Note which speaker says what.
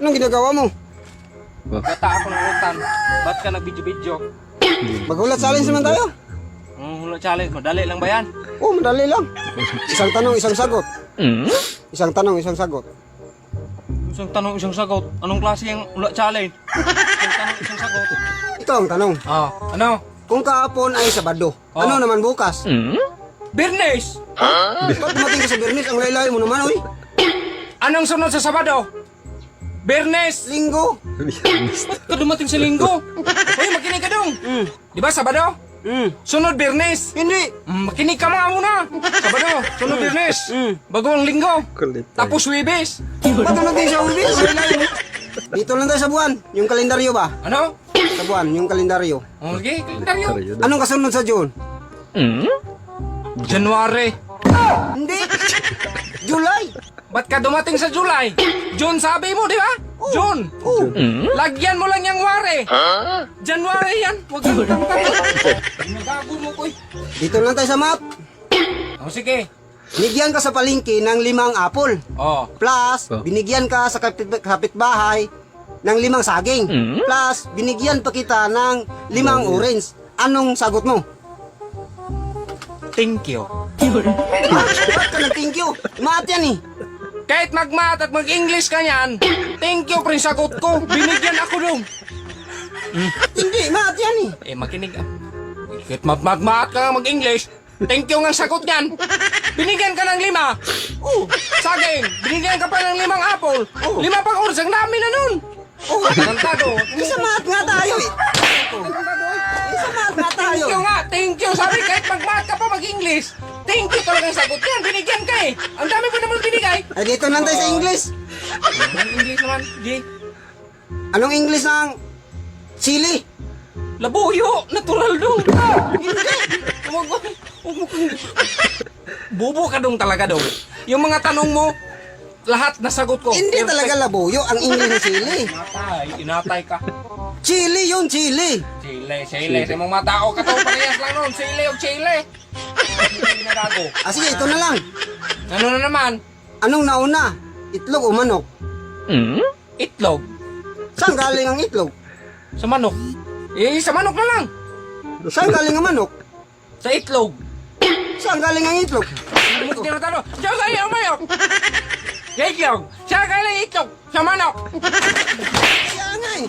Speaker 1: Anong ginagawa mo?
Speaker 2: Gata ako ng utan. Ba't ka nagbidyo-bidyo?
Speaker 1: Maghulat challenge naman tayo.
Speaker 2: Hula challenge, madali lang ba yan?
Speaker 1: Oo, madali lang. Isang tanong, isang sagot. Isang tanong, isang sagot.
Speaker 2: Isang tanong, isang sagot. Anong klase yung hula challenge? Isang tanong, isang sagot.
Speaker 1: Ito ang tanong.
Speaker 2: Ano?
Speaker 1: Kung kahapon ay Sabado,
Speaker 2: Oh.
Speaker 1: ano naman bukas?
Speaker 2: Bernes!
Speaker 1: Ba't dumating ka sa Bernis? Ang laylay mo naman, uy.
Speaker 2: Anong sunod sa Sabado? Bernes!
Speaker 1: Linggo.
Speaker 2: Ba't ka dumating sa Linggo? Uy, makinig ka dong! Di ba Sabado? Sunod Bernes!
Speaker 1: Hindi.
Speaker 2: Makinig ka mga muna! Sabado, sunod Bernes! Bago ang Linggo! Tapos Webes!
Speaker 1: Ba't dumating sa Ubis? Ang laylay mo. Dito lang tayo sa buwan. Yung kalendaryo ba?
Speaker 2: Ano?
Speaker 1: Sa buwan, yung kalendaryo.
Speaker 2: Okay, kalendaryo.
Speaker 1: Anong kasunod sa June?
Speaker 2: January.
Speaker 1: Hindi. July.
Speaker 2: Ba't ka dumating sa July? June sabi mo, di ba? June.
Speaker 1: Oh.
Speaker 2: Lagyan mo lang yung wari. January yan. Huwag kang magago mo ko.
Speaker 1: Dito lang tayo sa map.
Speaker 2: O sige.
Speaker 1: Binigyan ka sa palengke ng 5 apple.
Speaker 2: Oh.
Speaker 1: Plus, binigyan ka sa kapitbahay ng 5 saging. Plus, binigyan pa kita ng 5 orange. Anong sagot mo?
Speaker 2: Thank you.
Speaker 1: Ba't ka nag-thank you? Maat yan eh.
Speaker 2: Kahit mag-math at mag-English ka yan, thank you pre sagot ko. Binigyan ako dong.
Speaker 1: Hindi, maat yan eh.
Speaker 2: Makinig ah. Kahit mag-math ka mag-English, thank you nga sagot niyan. Binigyan ka ng 5. Saging, binigyan ka pa ng 5 apple. 5 pang oras, ang dami na nun. Kantado.
Speaker 1: Isa maat nga tayo eh. Isa maat nga tayo.
Speaker 2: Thank you nga, thank you. Sabi kahit mag-math ka pa mag-English, thank you talagang sagot yan. Binigyan ka eh. Ang dami pa naman binigay.
Speaker 1: Ay, dito lang tayo sa English.
Speaker 2: Ang English naman, G.
Speaker 1: Anong English ng chili?
Speaker 2: Labuyo, natural dong. Hindi. Bobo ka dong talaga dong. Yung mga tanong mo, lahat nasagot ko.
Speaker 1: Hindi talaga labuyo ang English ng chili.
Speaker 2: Inatay ka.
Speaker 1: Chili yun, chili.
Speaker 2: Chile. Sa mga tao ka to, parehas lang nun. Chile o Chile. Hindi na gago.
Speaker 1: Sige, ito na lang.
Speaker 2: Ano na naman?
Speaker 1: Anong nauna? Itlog o manok?
Speaker 2: Itlog.
Speaker 1: Saan galing ang itlog?
Speaker 2: Sa manok. Sa manok na lang.
Speaker 1: Saan galing ang manok?
Speaker 2: Sa itlog.
Speaker 1: Saan galing ang itlog?
Speaker 2: Hindi na talo. Saan galing ang manok? Sa itlog. Saan galing ang itlog? Sa manok.
Speaker 1: Kaya nga eh.